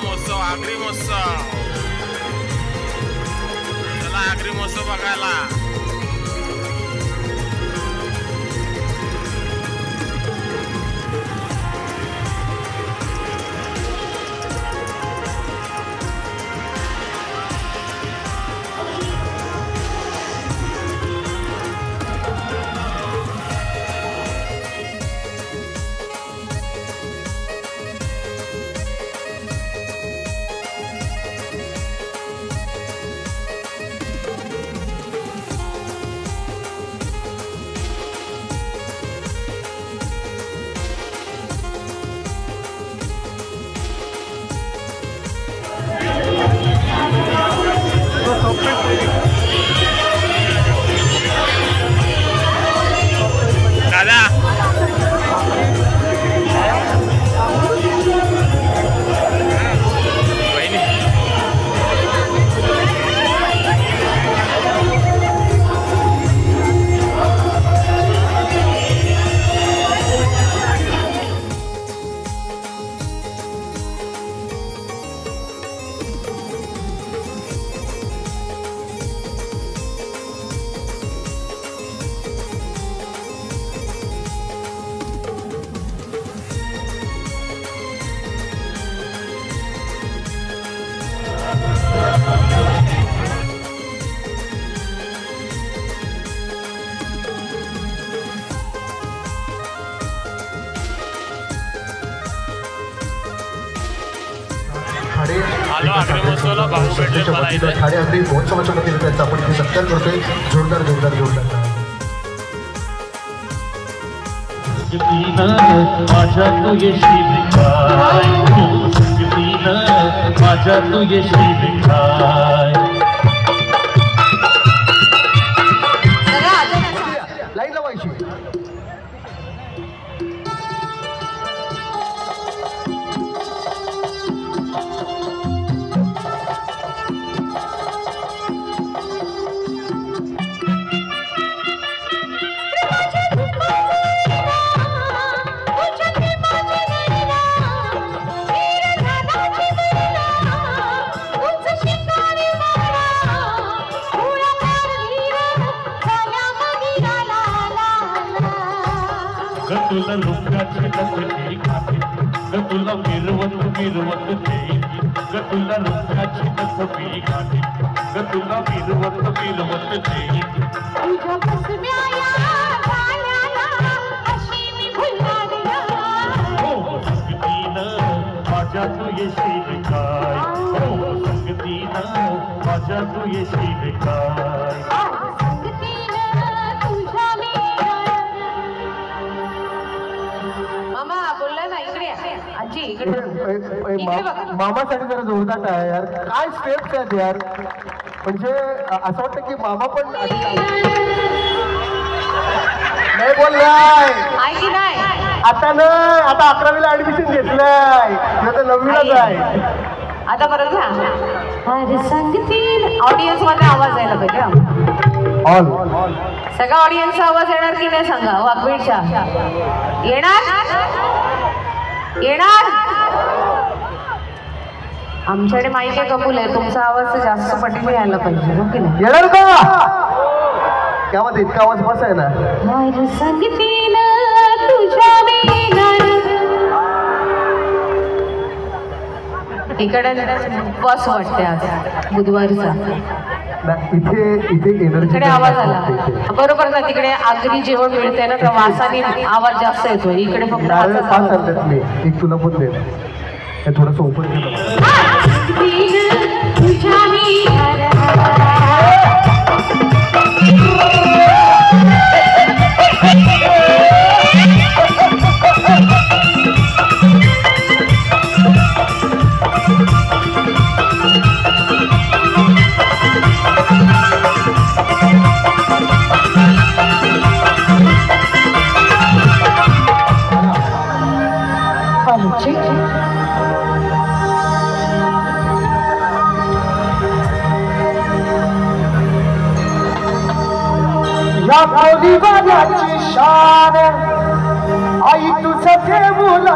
महोत्सव आगरी महोत्सव. चला आगरी महोत्सव बघायला. दादा ठाणे अगदी महोत्सवाच्या मध्ये त्यांचा आपण इथे सत्कार करतोय. जोरदार जोरदार जोरदार. माझ्या तू येशील काय, माझ्या तू येशील काय. लाईन लावायची. तुला रुपयाची लकडी खाते तुला मिरवत मिरवत देईन तुला रुपयाची लकडी खाते तुला मिरवत मिरवत देईन. तुझ्या बसम्याया झाल्याला अशी मी भुलणार हो संगतीनं माझ्या तू येशील काय, हो संगतीनं माझ्या तू येशील काय. मामासाठी जरा जोरदार आहे यार. काय स्टेप्स आहेत यार. म्हणजे असं वाटतं की मामा पण नाही बोललाय आता ना. आता 11वीला ऍडमिशन घेतलंय, आता 9वीलाच आहे. आता परत घ्या. संगीत ऑडियन्स मध्ये आवाज यायला पाहिजे. ऑल सगळा ऑडियन्सचा आवाज येणार की नाही सांगा. वाघबीडच्या येणार येणार. आमच्याकडे माईक आहे कबूल आहे. तुमचा आवाज तर जास्त पटीने यायला पाहिजे हो की नाही. येणार का त्यामध्ये इतका आवाज बस आहे ना. संगीतीन तुझ्या इकडे बस वाटते आज बुधवारचा. इथे इथे इकडे आवाज आला बरोबर ना. तिकडे आगरी जेवण मिळते ना तर वासाने आवाज जास्त येतो. इकडे फक्त एक तुला पण दे थोडस ओपन केलं. या माऊली वाल्याची शान आई तुझं देऊला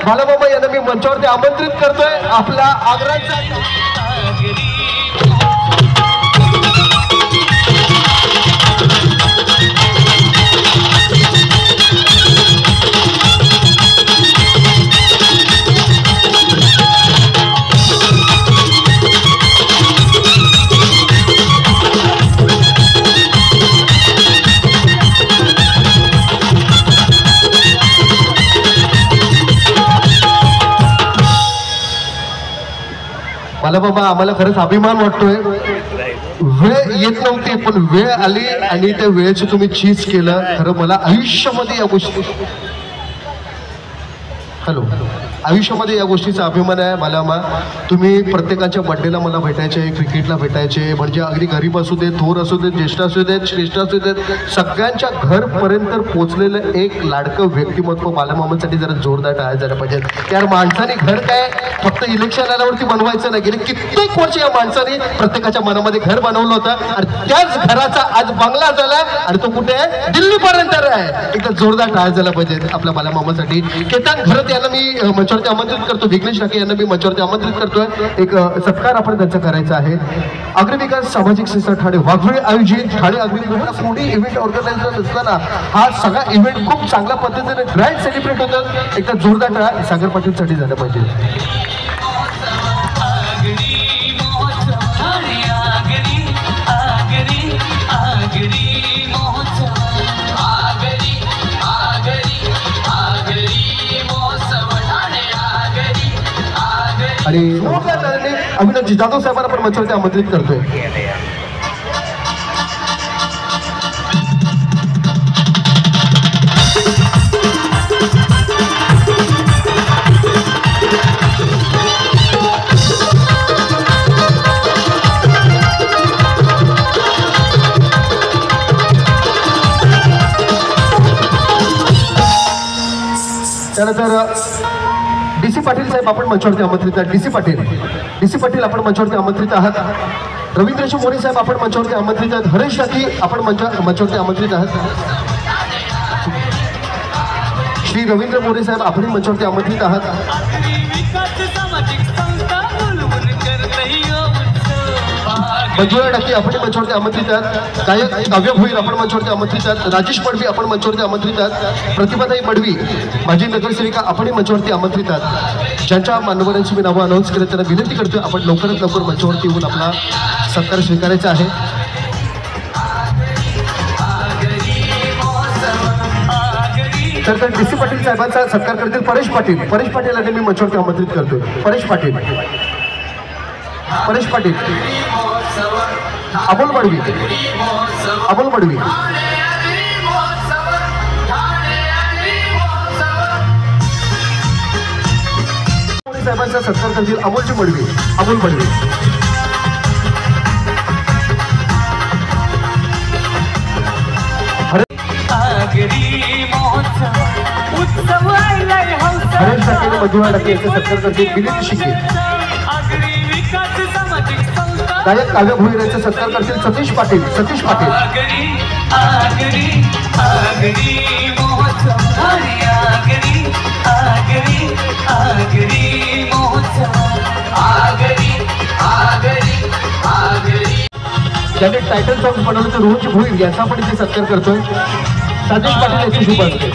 बालामामा यांना मी मंचावरती आमंत्रित करतोय आपला आग्रहाचा बालामामा आम्हाला खरंच अभिमान वाटतोय वेळ येत नव्हती पण वेळ आली आणि त्या वेळेचं तुम्ही चीज केलं खरं मला आयुष्यामध्ये या गोष्टी आयुष्यामध्ये या गोष्टीचा अभिमान आहे बालामा तुम्ही प्रत्येकाच्या बर्थडेला मला भेटायचे क्रिकेटला भेटायचे म्हणजे अगदी गरीब असू देत थोर असू देत ज्येष्ठ असू देत श्रेष्ठ असू देत सगळ्यांच्या घरपर्यंत पोचलेलं एक लाडकं व्यक्तिमत्व बालामामांसाठी जरा जोरदार टाळ्या झाल्या पाहिजेत. त्यार माणसाने घर काय फक्त इलेक्शन आल्यावरती बनवायचं नाही गेले कित्येक वर्ष या माणसाने प्रत्येकाच्या मनामध्ये घर बनवलं होतं आणि त्याच घराचा आज बंगला झाला आणि तो कुठे आहे दिल्लीपर्यंत आहे. एकदा जोरदार टाळ्या झाल्या पाहिजेत आपल्या बालामामासाठी. केतन घरत यांना मी मंचावरती आमंत्रित करतो. विघ्नेश ठाके यांना मी मंचावरती आमंत्रित करतोय. एक सत्कार आपण त्यांचा करायचा आहे. अग्रविकास सामाजिक संस्था ठाणे वाघवेळ आयोजित ठाणे अग्निविकास मोठी इव्हेंट ऑर्गनायझर असताना हा सगळा इव्हेंट खूप चांगल्या पद्धतीने ग्रँड सेलिब्रेट होतात. एकदा जोरदार टाळ्या सागर पाटील साठी झाल्या पाहिजे. आणि अभिनंदन जाधव साहेबांना पण मंचावरती आमंत्रित करतोय. त्यानंतर DC पाटील साहेब आपण मंचावरती आमंत्रित आहात. DC पाटील आपण मंचावरती आमंत्रित आहात. रवींद्रजी मोरे साहेब आपण मंचावरती आमंत्रित आहात. हरेश ठाकी आपण मंचावरती आमंत्रित आहात. श्री रवींद्र मोरे साहेब आपण मंचावरती आमंत्रित आहात. मंजुळा ठाकी आपण मंचावरती आमंत्रित आहात. गायक काव्य भोईर आपण मंचावरती आमंत्रित आहात. राजेश पडवी आपण मंचावरती आमंत्रित आहात. प्रतिभाताई पडवी माजी नगरसेविका आपण मंचावरती आमंत्रित आहात. ज्यांच्या मान्यवरांची मी नावं अनाऊन्स केलं त्यांना विनंती करतोय आपण लवकरात लवकर मंचावरती येऊन आपला सत्कार स्वीकारायचा आहे. तर DC पाटील साहेबांचा सत्कार करतील परेश पाटील यांनी मी मंचावरती आमंत्रित करतोय. परेश पाटील अमोल बडवी साहेबांचा सत्कार करतील अमोलजी मडवी, अमोल मडवी. हरेश ठाकरे मधुरा ठाकरे यांचा सत्कार करतील विनीत शिके. गायक काव्य भोईर यांचा सत्कार करतील सतीश पाटील, सतीश पाटील. ज्याने टायटल सॉंग बनवलं तर रोहन भोईर यांचा पण इथे सत्कार करतोय. सतीश पाटील यांची शुभ असते.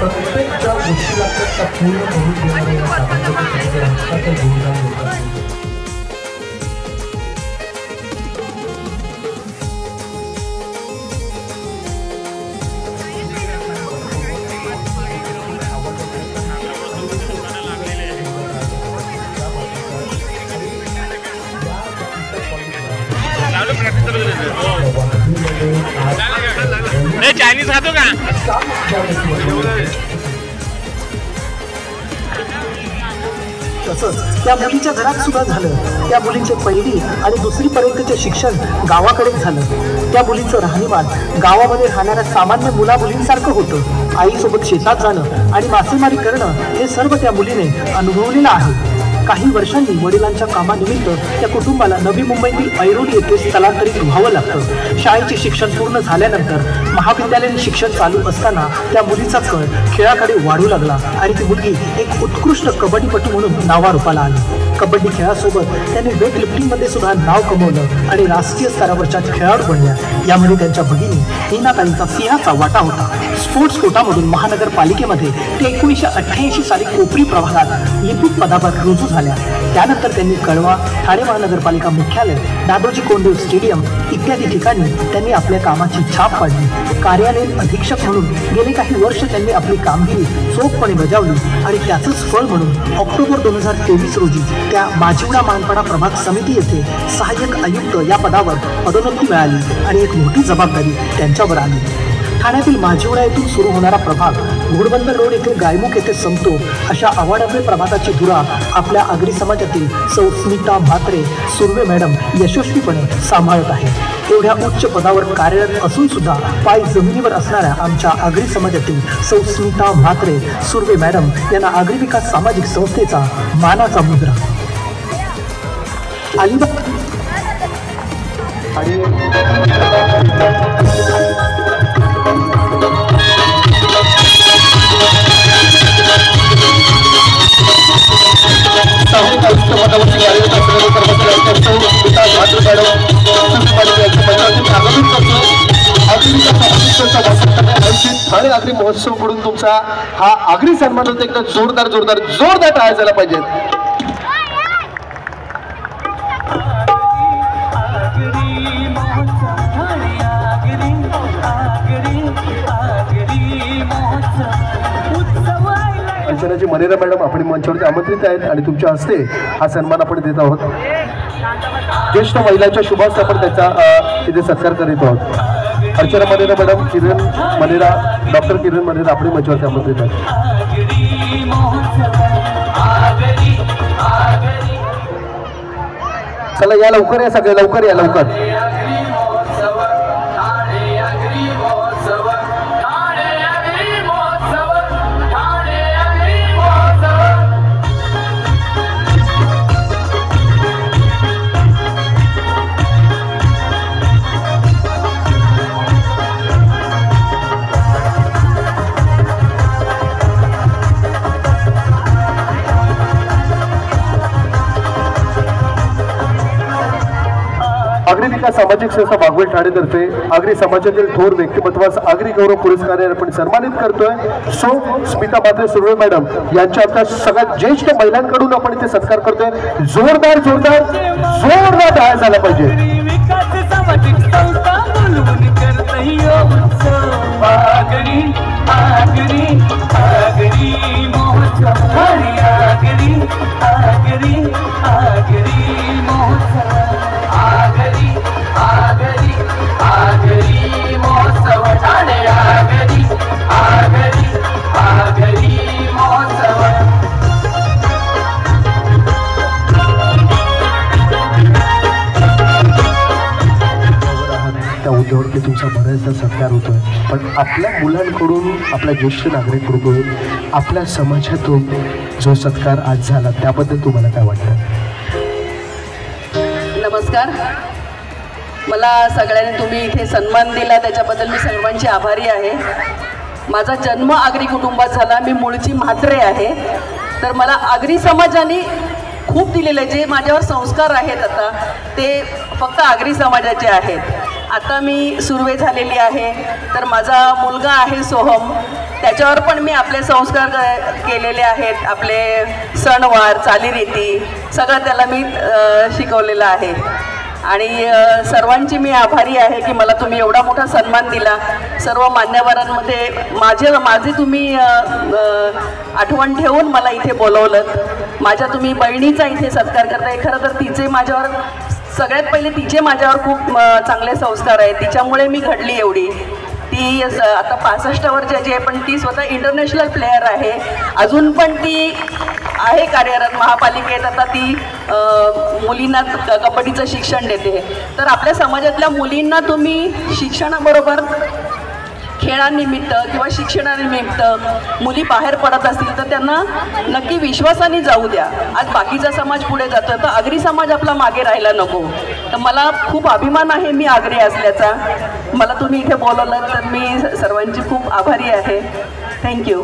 प्रत्येकच्या गोष्टीला त्या पूर्ण करून देणाऱ्या चायनीज खातो का? तसंच त्या मुलीच्या घरात सुद्धा झालं. त्या मुलीचे पहिली आणि दुसरी पर्यंतचे शिक्षण गावाकडेच झालं. त्या मुलीचं राहणीमान गावामध्ये राहणाऱ्या सामान्य मुला मुलींसारखं होतं. आईसोबत शेतात जाणं आणि मासेमारी करणं हे सर्व त्या मुलीने अनुभवलेलं आहे. काही वर्षांनी वडिलांच्या कामानिमित्त त्या कुटुंबाला नवी मुंबईतील ऐरोली येथे स्थलांतरित व्हावं लागतं. शाळेचे शिक्षण पूर्ण झाल्यानंतर महाविद्यालयीन शिक्षण चालू असताना त्या मुलीचा कल खेळाकडे वाढू लागला आणि ती मुलगी एक उत्कृष्ट कबड्डीपटू म्हणून नावारूपाला आली. कबड्डी खेळासोबत त्याने वेट लिफ्टिंगमध्ये सुद्धा नाव कमवलं आणि राष्ट्रीय स्तरावरच्या खेळाडू बनल्या. यामध्ये त्यांच्या भगिनी हीनाताईंचा सिंहाचा वाटा होता. स्पोर्ट्स कोटामधून महानगरपालिकेमध्ये ते 1988 साली कोपरी प्रभागात लिपिक पदावर रुजू झाल्या. त्यानंतर त्यांनी कळवा, ठाणे महानगरपालिका मुख्यालय, दादोजी कोंडदेव स्टेडियम इत्यादी ठिकाणी त्यांनी आपल्या कामाची छाप पाडली. कार्यालयीन अधीक्षक म्हणून गेले काही वर्ष त्यांनी आपली कामगिरी चोखपणे बजावली आणि त्याचंच फळ म्हणून ऑक्टोबर 2023 रोजी त्या माजिवडा मानपाडा प्रभाग समिती येथे सहाय्यक आयुक्त या पदावर पदोन्नती मिळाली आणि एक मोठी जबाबदारी त्यांच्यावर आली. ठाण्यातील माझीवडा येथून सुरू होणारा प्रभाग घोडबंदर रोड येथील गायमुख येथे संपतो अशा अवाढव्य प्रभागाची धुरा आपल्या आगरी समाजातील सौ स्मिता म्हात्रे सुर्वे मॅडम यशस्वीपणे सांभाळत आहे. एवढ्या उच्च पदावर कार्यरत असून सुद्धा पाय जमिनीवर असणाऱ्या आमच्या आगरी समाजातील सौ स्मिता म्हात्रे सुर्वे मॅडम यांना आगरी विकास सामाजिक संस्थेचा मानाचा मुद्रा. अलिबाग आणि सामूहिक आयुष्य पदावरती कार्यरत असलेले कर्मचाऱ्यांच्या सौ स्मिता म्हात्रे मॅडम आयोजित ठाणे आगरी महोत्सव कडून तुमचा हा आगरी सन्मान होता. एकदा जोरदार जोरदार जोरदार टाळ्या झाल्या पाहिजेत. अर्चनाजी मनेरा मॅडम आपण मंचावरती आमंत्रित आहेत आणि तुमच्या हस्ते हा सन्मान आपण देत आहोत. ज्येष्ठ महिलांच्या शुभास आपण त्याचा इथे सत्कार करीत आहोत. अर्चना मनेरा मॅडम, किरण मनेरा, डॉक्टर किरण मनेरा आपण मंचावरती आमंत्रित आहेत. चला या लवकर, या सगळे लवकर या लवकर. आगरी विकास सामाजिक संस्था वाघवेल ठाणेतर्फे आगरी समाजातील थोर व्यक्तिमत्वास आगरी गौरव पुरस्काराने आपण सन्मानित करतोय. सौ स्मिता म्हात्रे सुर्वे मॅडम यांच्या आमच्या सगळ्यात ज्येष्ठ महिलांकडून आपण इथे सत्कार करतोय. जोरदार जोरदार जोरदार टाळ्या झाला पाहिजे. त्या मुद्द्यावरती तुमचा बऱ्याचदा सत्कार होतोय, पण आपल्या मुलांकडून, आपल्या ज्येष्ठ नागरिकांकडून, आपल्या समाजातून जो सत्कार आज झाला त्याबद्दल तुम्हाला काय वाटतं? नमस्कार. मला सगळ्यांनी तुम्ही इथे सन्मान दिला त्याच्याबद्दल मी सर्वांची आभारी आहे. माझा जन्म आगरी कुटुंबात झाला. मी मूळची म्हात्रे आहे. तर मला आगरी समाजाने खूप दिलेलं आहे. जे माझ्यावर संस्कार आहेत आता ते फक्त आगरी समाजाचे आहेत. आता मी सुर्वे झालेली आहे, तर माझा मुलगा आहे सोहम, त्याच्यावर पण मी आपले संस्कार केलेले आहेत. आपले सणवार, चालीरीती सगळं त्याला मी शिकवलेलं आहे. आणि सर्वांची मी आभारी आहे की मला तुम्ही एवढा मोठा सन्मान दिला. सर्व मान्यवरांमध्ये माझी तुम्ही आठवण ठेवून मला इथे बोलवलं. माझ्या तुम्ही बहिणीचा इथे सत्कार करताय. खरं तर तिचे माझ्यावर सगळ्यात पहिले तिचे माझ्यावर खूप चांगले संस्कार आहेत. तिच्यामुळे मी घडली एवढी. ती आता 65 वर्षाची आहे, पण ती स्वतः इंटरनॅशनल प्लेयर आहे. अजून पण ती आहे कार्यरत महापालिकेत. आता ती मुलींना कबड्डीचं शिक्षण देते. तर आपल्या समाजातल्या मुलींना तुम्ही शिक्षणाबरोबर खेळानिमित्त किंवा शिक्षणानिमित्त मुली बाहेर पडत असतील तर त्यांना नक्की विश्वासाने जाऊ द्या. आज बाकीचा समाज पुढे जातो तर आगरी समाज आपला मागे राहायला नको. तर मला खूप अभिमान आहे मी आगरी असल्याचा. मला तुम्ही इथे बोलवलं तर मी सर्वांची खूप आभारी आहे. थँक्यू.